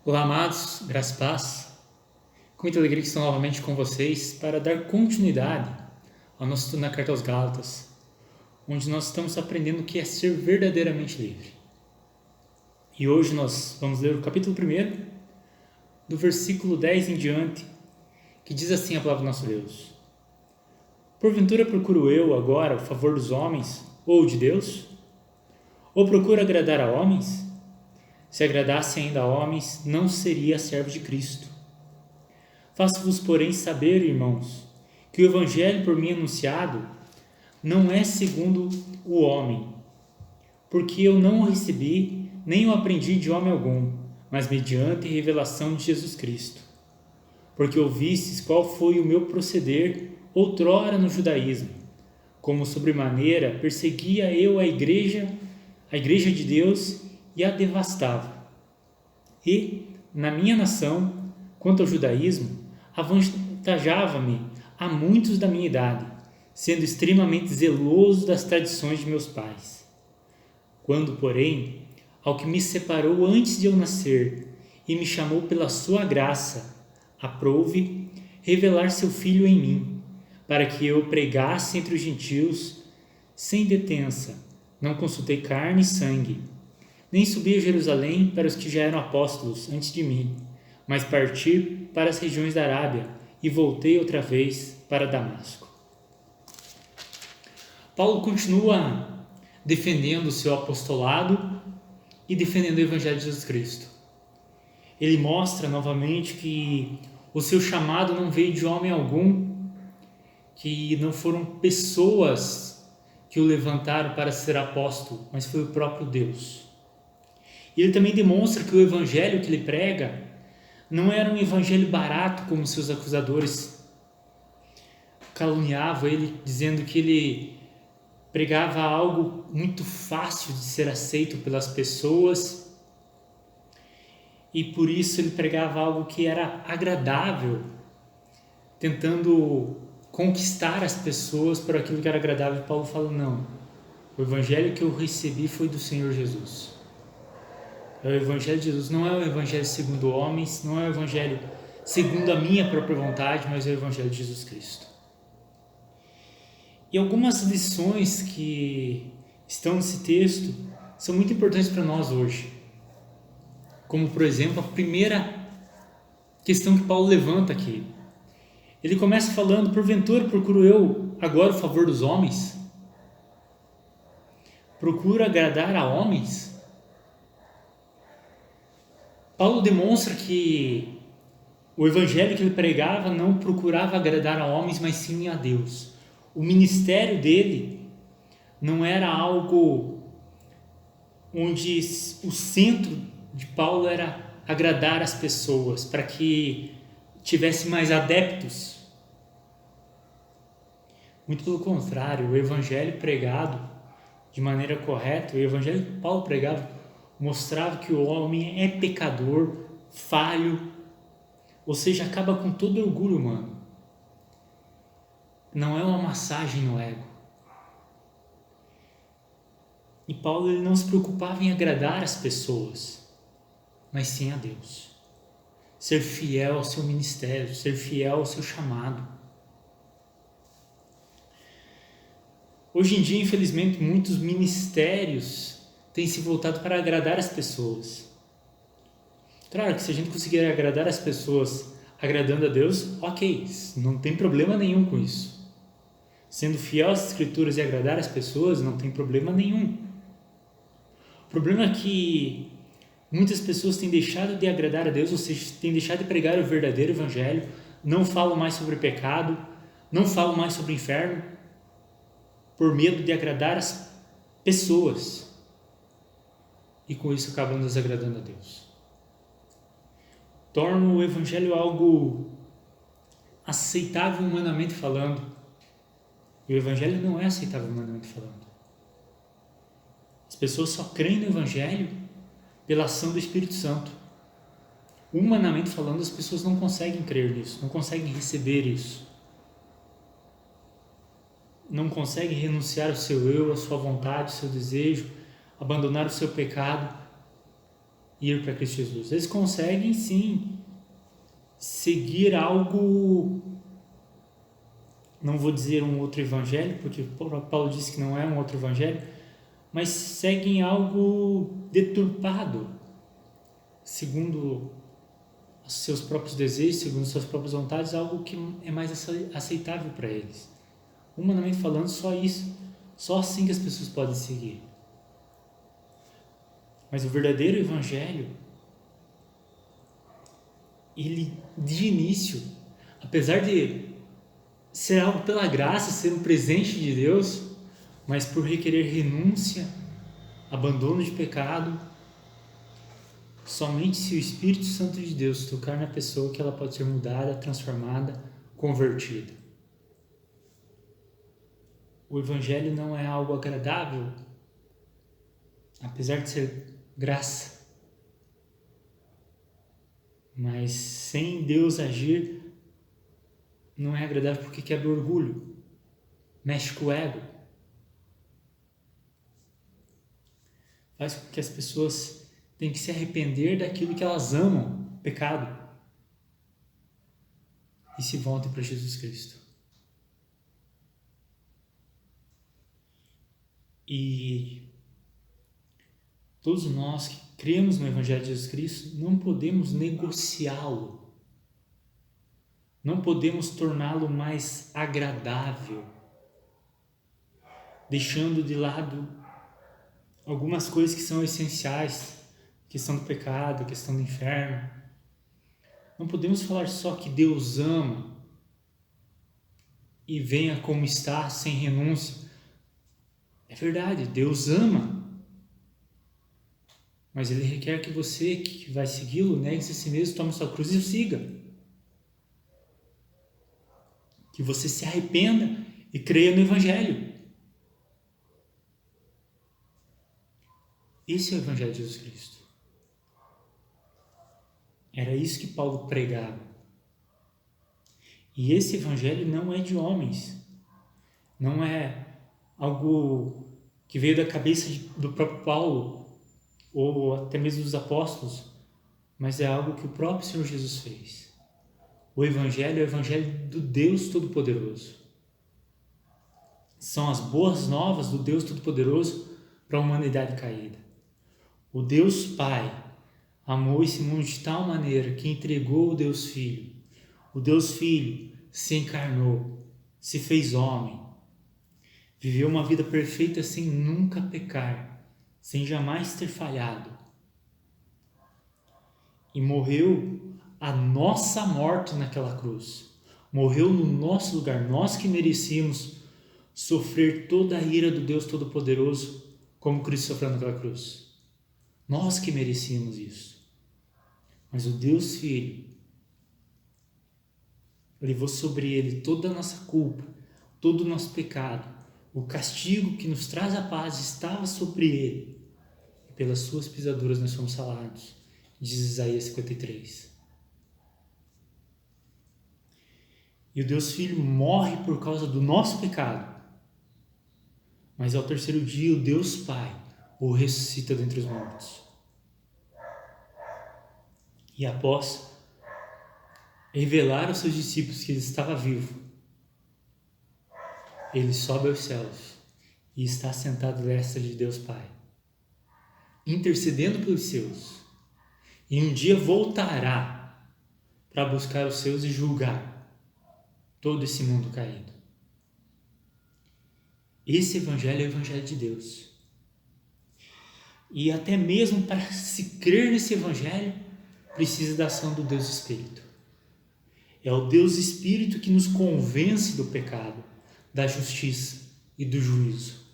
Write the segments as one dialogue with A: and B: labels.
A: Olá, amados, graça e paz. Com muita alegria que estou novamente com vocês para dar continuidade ao nosso estudo na Carta aos Gálatas, onde nós estamos aprendendo o que é ser verdadeiramente livre. E hoje nós vamos ler o capítulo 1, do versículo 10 em diante, que diz assim a palavra do nosso Deus: Porventura procuro eu agora o favor dos homens ou de Deus? Ou procuro agradar a homens? Se agradasse ainda a homens, não seria servo de Cristo. Faço-vos, porém, saber, irmãos, que o evangelho por mim anunciado não é segundo o homem, porque eu não o recebi, nem o aprendi de homem algum, mas mediante revelação de Jesus Cristo. Porque ouvistes qual foi o meu proceder outrora no judaísmo, como sobremaneira perseguia eu a igreja de Deus, e a devastava. E, na minha nação, quanto ao judaísmo, avantajava-me a muitos da minha idade, sendo extremamente zeloso das tradições de meus pais. Quando, porém, ao que me separou antes de eu nascer e me chamou pela sua graça, aprouve revelar seu Filho em mim, para que eu pregasse entre os gentios sem detença. Não consultei carne e sangue, nem subi a Jerusalém para os que já eram apóstolos antes de mim, mas parti para as regiões da Arábia e voltei outra vez para Damasco. Paulo continua defendendo o seu apostolado e defendendo o Evangelho de Jesus Cristo. Ele mostra novamente que o seu chamado não veio de homem algum, que não foram pessoas que o levantaram para ser apóstolo, mas foi o próprio Deus. E ele também demonstra que o evangelho que ele prega não era um evangelho barato, como seus acusadores caluniavam ele, dizendo que ele pregava algo muito fácil de ser aceito pelas pessoas, e por isso ele pregava algo que era agradável, tentando conquistar as pessoas por aquilo que era agradável. Paulo fala: não, o evangelho que eu recebi foi do Senhor Jesus. O evangelho de Jesus não é o evangelho segundo homens, não é o evangelho segundo a minha própria vontade, mas é o evangelho de Jesus Cristo. E algumas lições que estão nesse texto são muito importantes para nós hoje. Como, por exemplo, a primeira questão que Paulo levanta aqui. Ele começa falando: porventura procuro eu agora o favor dos homens? Procuro agradar a homens? Paulo demonstra que o evangelho que ele pregava não procurava agradar a homens, mas sim a Deus. O ministério dele não era algo onde o centro de Paulo era agradar as pessoas, para que tivesse mais adeptos. Muito pelo contrário, o evangelho pregado de maneira correta, o evangelho que Paulo pregava, mostrava que o homem é pecador, falho, ou seja, acaba com todo orgulho humano. Não é uma massagem no ego. E Paulo, ele não se preocupava em agradar as pessoas, mas sim a Deus. Ser fiel ao seu ministério, ser fiel ao seu chamado. Hoje em dia, infelizmente, muitos ministérios têm se voltado para agradar as pessoas. Claro que se a gente conseguir agradar as pessoas agradando a Deus, ok, não tem problema nenhum com isso. Sendo fiel às Escrituras e agradar as pessoas, não tem problema nenhum. O problema é que muitas pessoas têm deixado de agradar a Deus, ou seja, têm deixado de pregar o verdadeiro evangelho, não falam mais sobre pecado, não falam mais sobre o inferno, por medo de agradar as pessoas. E com isso acabam desagradando a Deus. Torna o evangelho algo aceitável humanamente falando. E o evangelho não é aceitável humanamente falando. As pessoas só creem no evangelho pela ação do Espírito Santo. Humanamente falando, as pessoas não conseguem crer nisso, não conseguem receber isso. Não conseguem renunciar ao seu eu, à sua vontade, ao seu desejo, abandonar o seu pecado ir para Cristo Jesus. Eles conseguem sim seguir algo, não vou dizer um outro evangelho, porque Paulo disse que não é um outro evangelho, mas seguem algo deturpado, segundo os seus próprios desejos, segundo as suas próprias vontades, algo que é mais aceitável para eles. Humanamente falando, só isso. Só assim que as pessoas podem seguir. Mas o verdadeiro evangelho, ele de início, apesar de ser algo pela graça, ser um presente de Deus, mas por requerer renúncia, abandono de pecado, somente se o Espírito Santo de Deus tocar na pessoa que ela pode ser mudada, transformada, convertida. O evangelho não é algo agradável, apesar de ser graça. Mas sem Deus agir, não é agradável porque quebra o orgulho, mexe com o ego. Faz com que as pessoas tenham que se arrepender daquilo que elas amam, pecado, e se voltem para Jesus Cristo. E todos nós que cremos no Evangelho de Jesus Cristo não podemos negociá-lo, não podemos torná-lo mais agradável, deixando de lado algumas coisas que são essenciais, questão do pecado, questão do inferno. Não podemos falar só que Deus ama e venha como está, sem renúncia. É verdade, Deus ama, mas Ele requer que você, que vai segui-lo, negue-se a si mesmo, tome sua cruz e o siga. Que você se arrependa e creia no Evangelho. Esse é o Evangelho de Jesus Cristo. Era isso que Paulo pregava. E esse Evangelho não é de homens. Não é algo que veio da cabeça do próprio Paulo, ou até mesmo dos apóstolos, mas é algo que o próprio Senhor Jesus fez. O Evangelho é o Evangelho do Deus Todo-Poderoso. São as boas novas do Deus Todo-Poderoso para a humanidade caída. O Deus Pai amou esse mundo de tal maneira que entregou o Deus Filho. O Deus Filho se encarnou, se fez homem, viveu uma vida perfeita sem nunca pecar, sem jamais ter falhado. E morreu a nossa morte naquela cruz. Morreu no nosso lugar, nós que merecíamos sofrer toda a ira do Deus Todo-Poderoso, como Cristo sofreu naquela cruz. Nós que merecíamos isso. Mas o Deus Filho levou sobre ele toda a nossa culpa, todo o nosso pecado. O castigo que nos traz a paz estava sobre ele. E pelas suas pisaduras nós fomos sarados. Diz Isaías 53. E o Deus Filho morre por causa do nosso pecado. Mas ao terceiro dia o Deus Pai o ressuscita dentre os mortos. E após revelar aos seus discípulos que ele estava vivo, ele sobe aos céus e está sentado à destra de Deus Pai, intercedendo pelos seus. E um dia voltará para buscar os seus e julgar todo esse mundo caído. Esse Evangelho é o Evangelho de Deus. E até mesmo para se crer nesse Evangelho, precisa da ação do Deus Espírito. É o Deus Espírito que nos convence do pecado, da justiça e do juízo.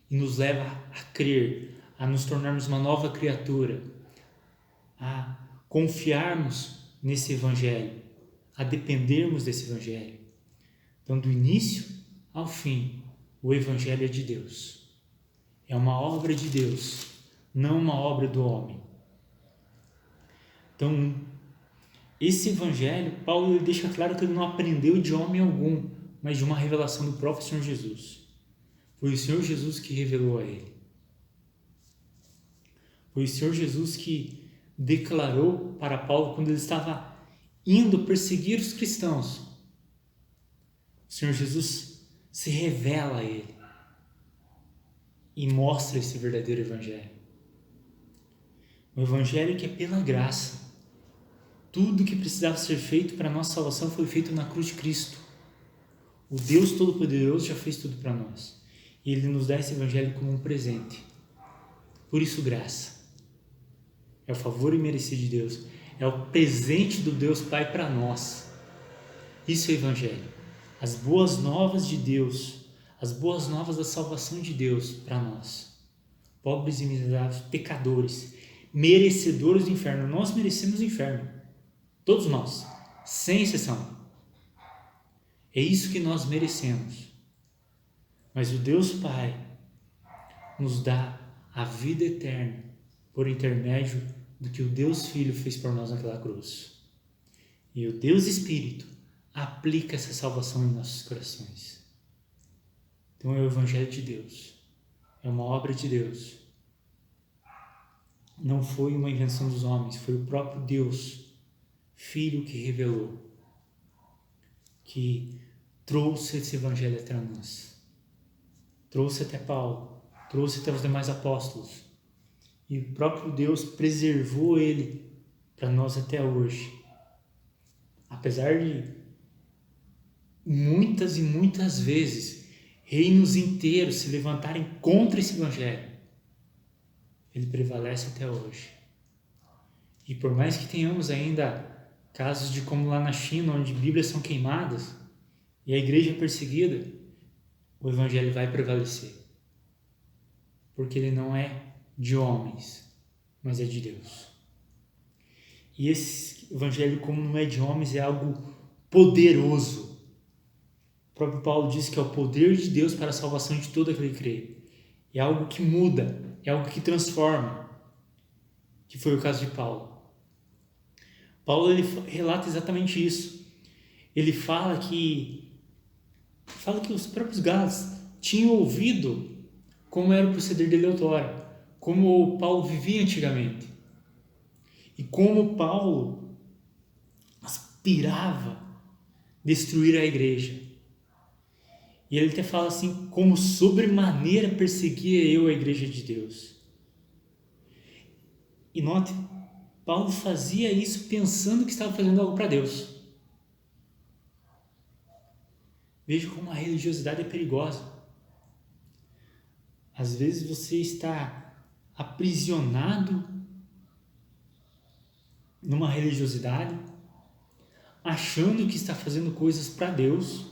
A: E nos leva a crer, a nos tornarmos uma nova criatura, a confiarmos nesse Evangelho, a dependermos desse Evangelho. Então, do início ao fim, o Evangelho é de Deus. É uma obra de Deus, não uma obra do homem. Então, esse Evangelho, Paulo ele deixa claro que ele não aprendeu de homem algum, mas de uma revelação do próprio Senhor Jesus. Foi o Senhor Jesus que revelou a ele. Foi o Senhor Jesus que declarou para Paulo quando ele estava indo perseguir os cristãos. O Senhor Jesus se revela a ele e mostra esse verdadeiro evangelho. O evangelho que é pela graça. Tudo que precisava ser feito para a nossa salvação foi feito na cruz de Cristo. O Deus Todo-Poderoso já fez tudo para nós. E Ele nos dá esse evangelho como um presente. Por isso, graça. É o favor imerecido de Deus. É o presente do Deus Pai para nós. Isso é o evangelho. As boas novas de Deus. As boas novas da salvação de Deus para nós. Pobres e miseráveis, pecadores, merecedores do inferno. Nós merecemos o inferno. Todos nós, sem exceção. É isso que nós merecemos. Mas o Deus Pai nos dá a vida eterna por intermédio do que o Deus Filho fez por nós naquela cruz. E o Deus Espírito aplica essa salvação em nossos corações. Então é o Evangelho de Deus. É uma obra de Deus. Não foi uma invenção dos homens, foi o próprio Deus, Filho, que revelou, que trouxe esse Evangelho até nós. Trouxe até Paulo, trouxe até os demais apóstolos. E o próprio Deus preservou ele para nós até hoje. Apesar de muitas e muitas vezes reinos inteiros se levantarem contra esse Evangelho, ele prevalece até hoje. E por mais que tenhamos ainda casos de como lá na China, onde Bíblias são queimadas e a igreja é perseguida, o Evangelho vai prevalecer. Porque ele não é de homens, mas é de Deus. E esse Evangelho, como não é de homens, é algo poderoso. O próprio Paulo diz que é o poder de Deus para a salvação de todo aquele que crê. É algo que muda, é algo que transforma, que foi o caso de Paulo. Paulo ele relata exatamente isso. Ele fala que os próprios Gálatas tinham ouvido como era o proceder dele outrora, como Paulo vivia antigamente e como Paulo aspirava destruir a igreja. E ele até fala assim, como sobremaneira perseguia eu a igreja de Deus. E note, Paulo fazia isso pensando que estava fazendo algo para Deus. Veja como a religiosidade é perigosa. Às vezes você está aprisionado numa religiosidade, achando que está fazendo coisas para Deus,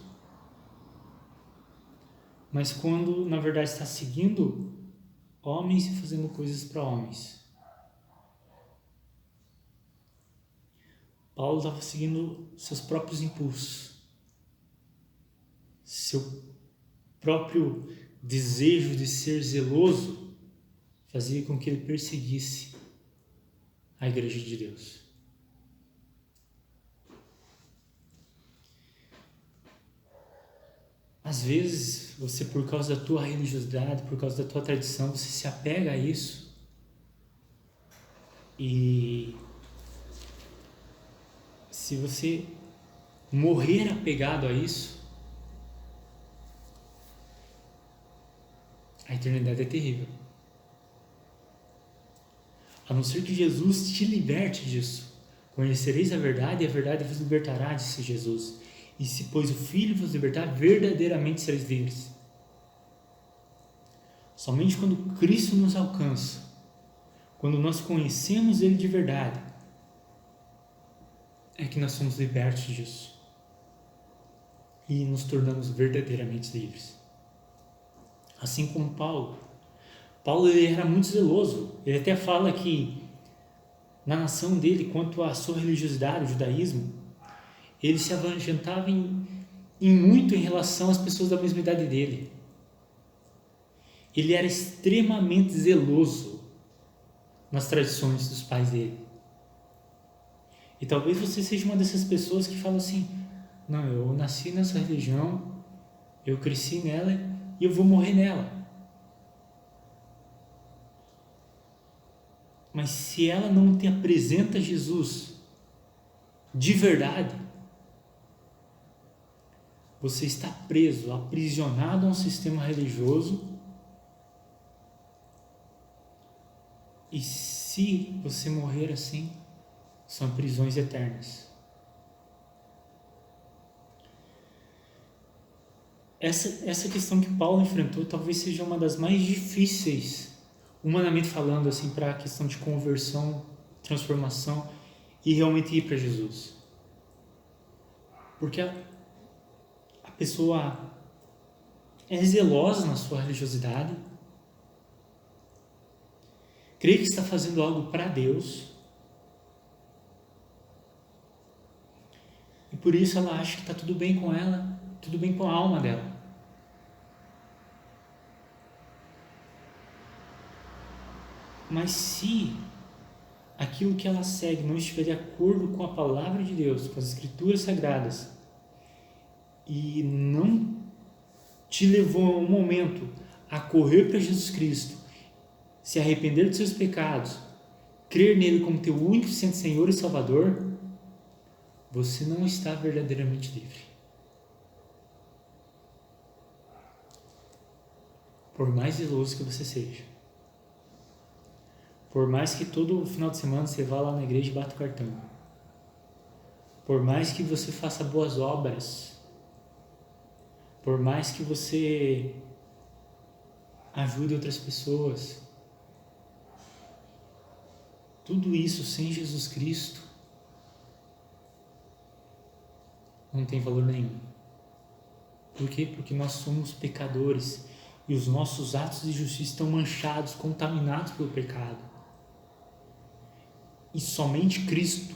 A: mas quando na verdade está seguindo homens e fazendo coisas para homens. Paulo estava seguindo seus próprios impulsos, seu próprio desejo de ser zeloso fazia com que ele perseguisse a igreja de Deus. Às vezes, você, por causa da tua religiosidade, por causa da tua tradição, você se apega a isso e se você morrer apegado a isso, a eternidade é terrível. A não ser que Jesus te liberte disso. Conhecereis a verdade e a verdade vos libertará, disse Jesus. E se, pois, o Filho vos libertar, verdadeiramente sereis livres. Somente quando Cristo nos alcança, quando nós conhecemos Ele de verdade, é que nós somos libertos disso. E nos tornamos verdadeiramente livres. Assim como Paulo. Paulo ele era muito zeloso. Ele até fala que na nação dele, quanto à sua religiosidade, o judaísmo, ele se avantagava em muito em relação às pessoas da mesma idade dele. Ele era extremamente zeloso nas tradições dos pais dele. E talvez você seja uma dessas pessoas que fala assim, não, eu nasci nessa religião, eu cresci nela e eu vou morrer nela. Mas se ela não te apresenta Jesus de verdade, você está preso, aprisionado a um sistema religioso. E se você morrer assim, são prisões eternas. Essa questão que Paulo enfrentou talvez seja uma das mais difíceis, humanamente falando, assim, para a questão de conversão, transformação e realmente ir para Jesus. Porque a pessoa é zelosa na sua religiosidade, crê que está fazendo algo para Deus, e por isso ela acha que está tudo bem com ela, tudo bem com a alma dela. Mas se aquilo que ela segue não estiver de acordo com a palavra de Deus, com as escrituras sagradas, e não te levou a um momento a correr para Jesus Cristo, se arrepender dos seus pecados, crer nele como teu único Senhor e Salvador, você não está verdadeiramente livre. Por mais zeloso que você seja, por mais que todo final de semana você vá lá na igreja e bata o cartão, por mais que você faça boas obras, por mais que você ajude outras pessoas, tudo isso sem Jesus Cristo não tem valor nenhum. Por quê? Porque nós somos pecadores e os nossos atos de justiça estão manchados, contaminados pelo pecado. E somente Cristo,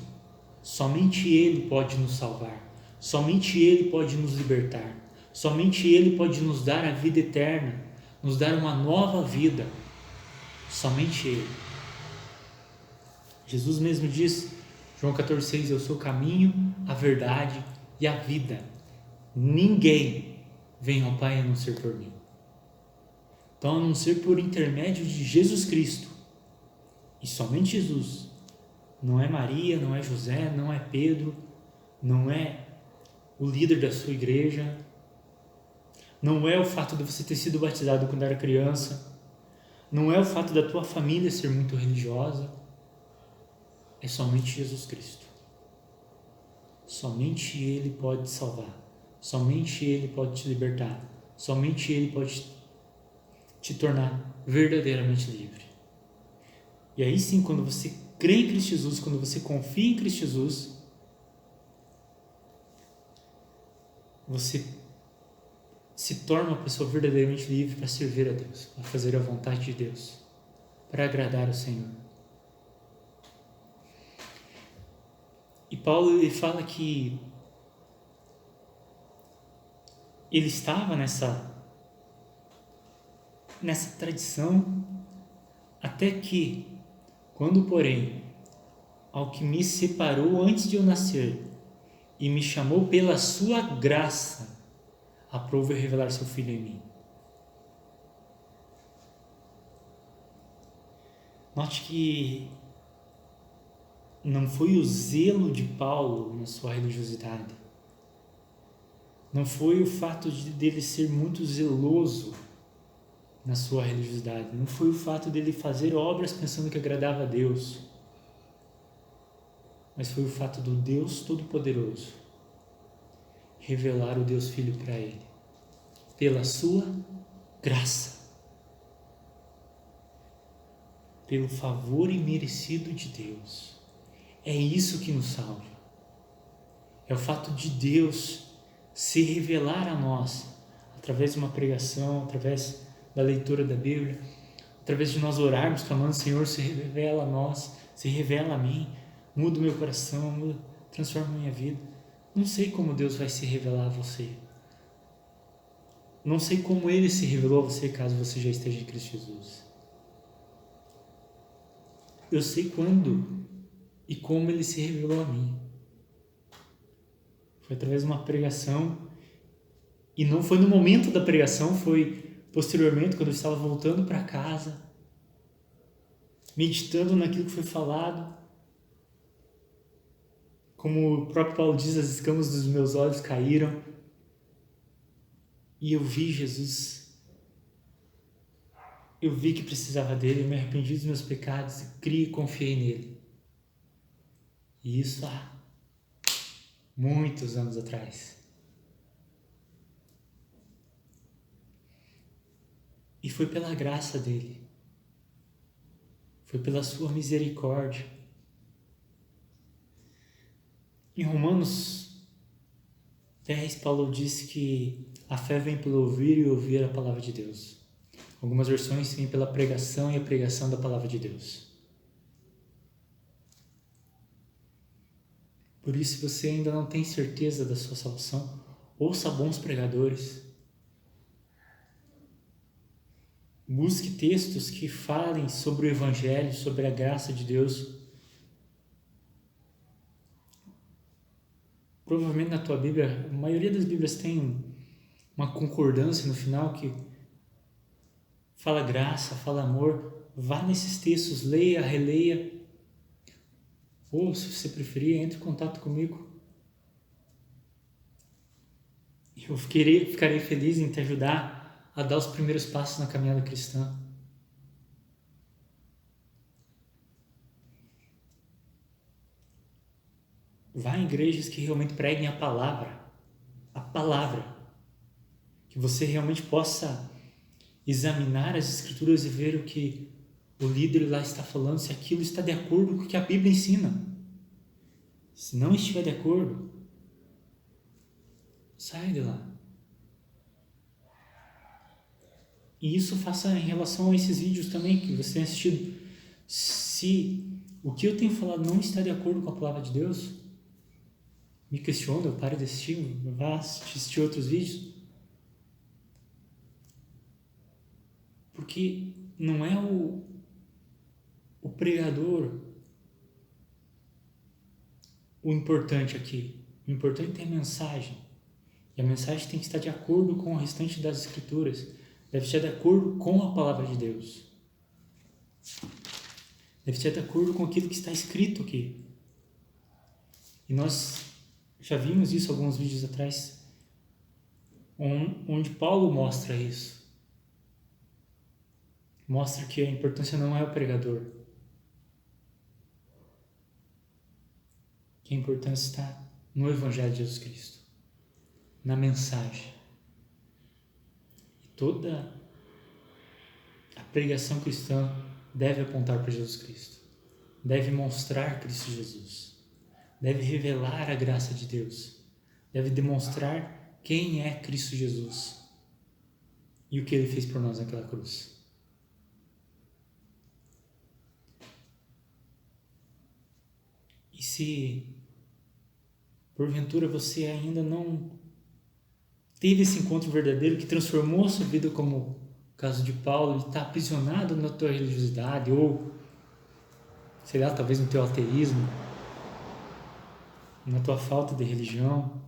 A: somente Ele pode nos salvar, somente Ele pode nos libertar, somente Ele pode nos dar a vida eterna, nos dar uma nova vida, somente Ele. Jesus mesmo diz, João 14,6, eu sou o caminho, a verdade e a vida. Ninguém vem ao Pai a não ser por mim. Então, a não ser por intermédio de Jesus Cristo, e somente Jesus, não é Maria, não é José, não é Pedro, não é o líder da sua igreja, não é o fato de você ter sido batizado quando era criança, não é o fato da tua família ser muito religiosa, é somente Jesus Cristo. Somente Ele pode te salvar, somente Ele pode te libertar, somente Ele pode te tornar verdadeiramente livre. E aí sim, quando você crê em Cristo Jesus, quando você confia em Cristo Jesus, você se torna uma pessoa verdadeiramente livre para servir a Deus, para fazer a vontade de Deus, para agradar o Senhor. E Paulo, ele fala que ele estava nessa tradição, até que, quando porém, ao que me separou antes de eu nascer e me chamou pela sua graça, aprove revelar seu Filho em mim. Note que não foi o zelo de Paulo na sua religiosidade, não foi o fato dele ser muito zeloso na sua religiosidade, não foi o fato dele fazer obras pensando que agradava a Deus, mas foi o fato do Deus Todo-Poderoso revelar o Deus Filho para ele, pela sua graça, pelo favor imerecido de Deus. É isso que nos salva. É o fato de Deus se revelar a nós através de uma pregação, através da leitura da Bíblia, através de nós orarmos, clamando, Senhor, se revela a nós, se revela a mim, muda o meu coração, transforma a minha vida. Não sei como Deus vai se revelar a você. Não sei como Ele se revelou a você, caso você já esteja em Cristo Jesus. Eu sei quando e como Ele se revelou a mim. Foi através de uma pregação, e não foi no momento da pregação, foi posteriormente, quando eu estava voltando para casa, meditando naquilo que foi falado. Como o próprio Paulo diz, as escamas dos meus olhos caíram e eu vi Jesus. Eu vi que precisava dele, eu me arrependi dos meus pecados e criei e confiei nele. E isso há muitos anos atrás. E foi pela graça dele. Foi pela sua misericórdia. Em Romanos 10, Paulo diz que a fé vem pelo ouvir e ouvir a palavra de Deus. Algumas versões vêm pela pregação e a pregação da palavra de Deus. Por isso, se você ainda não tem certeza da sua salvação, ouça bons pregadores. Busque textos que falem sobre o Evangelho, sobre a graça de Deus. Provavelmente na tua Bíblia, a maioria das Bíblias tem uma concordância no final que fala graça, fala amor. Vá nesses textos, leia, releia. Ou, se você preferir, entre em contato comigo. Eu ficarei feliz em te ajudar a dar os primeiros passos na caminhada cristã. Vá em igrejas que realmente preguem a palavra. A palavra. Que você realmente possa examinar as escrituras e ver o que o líder lá está falando, se aquilo está de acordo com o que a Bíblia ensina. Se não estiver de acordo, sai de lá. E isso faça em relação a esses vídeos também que você tem assistido. Se o que eu tenho falado não está de acordo com a palavra de Deus, me questiona, eu paro de assistir, vá assistir outros vídeos. Porque não é o pregador o importante aqui. O importante é a mensagem. E a mensagem tem que estar de acordo com o restante das escrituras. Deve estar de acordo com a palavra de Deus. Deve estar de acordo com aquilo que está escrito aqui. E nós já vimos isso alguns vídeos atrás, onde Paulo mostra isso. Mostra que a importância não é o pregador. Que a importância está no Evangelho de Jesus Cristo. Na mensagem. E toda a pregação cristã deve apontar para Jesus Cristo. Deve mostrar Cristo Jesus. Deve revelar a graça de Deus. Deve demonstrar quem é Cristo Jesus. E o que Ele fez por nós naquela cruz. E se porventura você ainda não teve esse encontro verdadeiro que transformou a sua vida, como o caso de Paulo, e está aprisionado na tua religiosidade ou, sei lá, talvez no teu ateísmo, na tua falta de religião,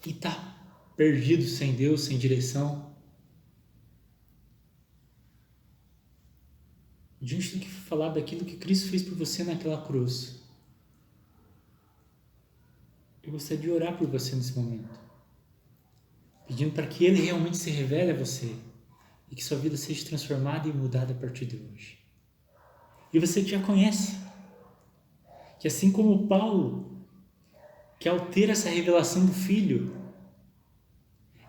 A: e está perdido sem Deus, sem direção, diante do que falar daquilo que Cristo fez por você naquela cruz, eu gostaria de orar por você nesse momento, pedindo para que Ele realmente se revele a você e que sua vida seja transformada e mudada a partir de hoje. E você que já conhece, que assim como Paulo, que ao ter essa revelação do Filho,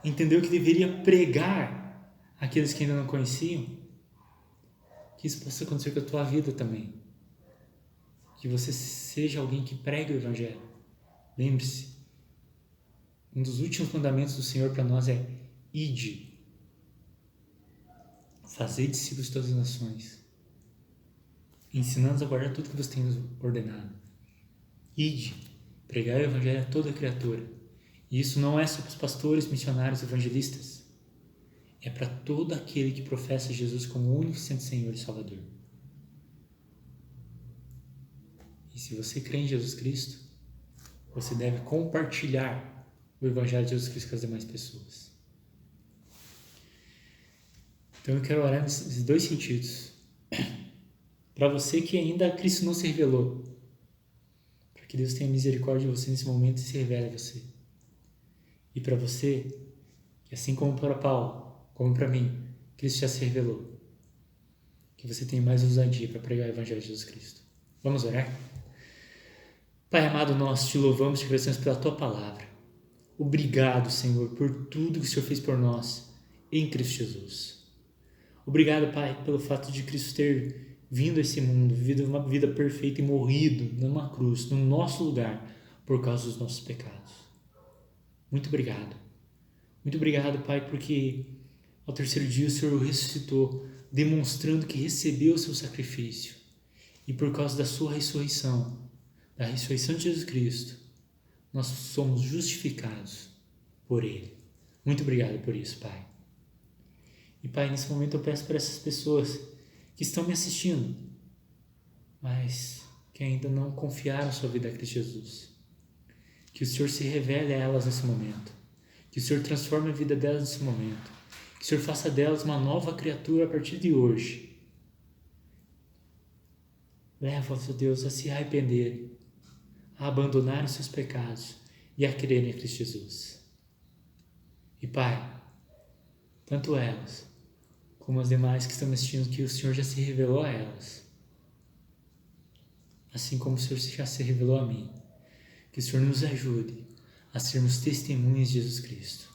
A: entendeu que deveria pregar àqueles que ainda não conheciam, que isso possa acontecer com a tua vida também. Que você seja alguém que pregue o Evangelho. Lembre-se, um dos últimos mandamentos do Senhor para nós é: ide, fazei discípulos de todas as nações, ensinando-os a guardar tudo que você tem ordenado. Ide, pregai o Evangelho a toda criatura. E isso não é só para os pastores, missionários, evangelistas. É para todo aquele que professa Jesus como o único Senhor e Salvador. E se você crê em Jesus Cristo, você deve compartilhar o Evangelho de Jesus Cristo com as demais pessoas. Então eu quero orar nesses dois sentidos. Para você que ainda Cristo não se revelou, para que Deus tenha misericórdia de você nesse momento e se revele a você. E para você, que assim como para Paulo, como para mim, Cristo já se revelou, que você tenha mais ousadia para pregar o Evangelho de Jesus Cristo. Vamos orar? Pai amado, nós te louvamos e te agradecemos pela tua palavra. Obrigado, Senhor, por tudo que o Senhor fez por nós em Cristo Jesus. Obrigado, Pai, pelo fato de Cristo ter vindo a esse mundo, vivido uma vida perfeita e morrido numa cruz, no nosso lugar, por causa dos nossos pecados. Muito obrigado. Muito obrigado, Pai, porque ao terceiro dia o Senhor ressuscitou, demonstrando que recebeu o seu sacrifício. E por causa da sua ressurreição, da ressurreição de Jesus Cristo, nós somos justificados por Ele. Muito obrigado por isso, Pai. E, Pai, nesse momento eu peço para essas pessoas que estão me assistindo, mas que ainda não confiaram sua vida a Cristo Jesus, que o Senhor se revele a elas nesse momento, que o Senhor transforme a vida delas nesse momento, que o Senhor faça delas uma nova criatura a partir de hoje. Leva-os, ó Deus, a se arrependerem, a abandonarem seus pecados e a crerem em Cristo Jesus. E, Pai, tanto elas como as demais que estão me assistindo, que o Senhor já se revelou a elas, assim como o Senhor já se revelou a mim. Que o Senhor nos ajude a sermos testemunhas de Jesus Cristo.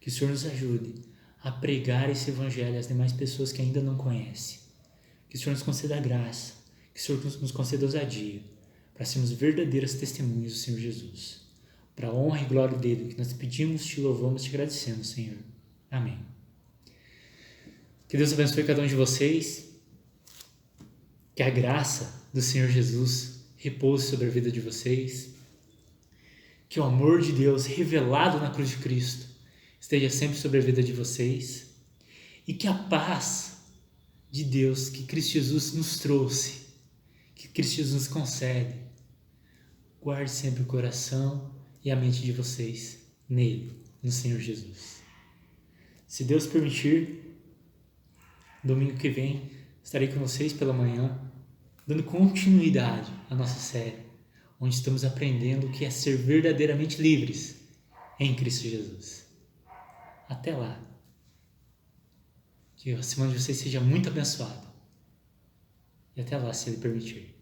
A: Que o Senhor nos ajude a pregar esse Evangelho às demais pessoas que ainda não conhecem. Que o Senhor nos conceda graça, que o Senhor nos conceda ousadia, para sermos verdadeiras testemunhas do Senhor Jesus. Para a honra e glória dele, que nós te pedimos, te louvamos, te agradecemos, Senhor. Amém. Que Deus abençoe cada um de vocês. Que a graça do Senhor Jesus repouse sobre a vida de vocês. Que o amor de Deus revelado na cruz de Cristo esteja sempre sobre a vida de vocês. E que a paz de Deus que Cristo Jesus nos trouxe, que Cristo Jesus nos concede, guarde sempre o coração e a mente de vocês nele, no Senhor Jesus. Se Deus permitir, domingo que vem estarei com vocês pela manhã, dando continuidade à nossa série, onde estamos aprendendo o que é ser verdadeiramente livres em Cristo Jesus. Até lá. Que a semana de vocês seja muito abençoada. E até lá, se Ele permitir.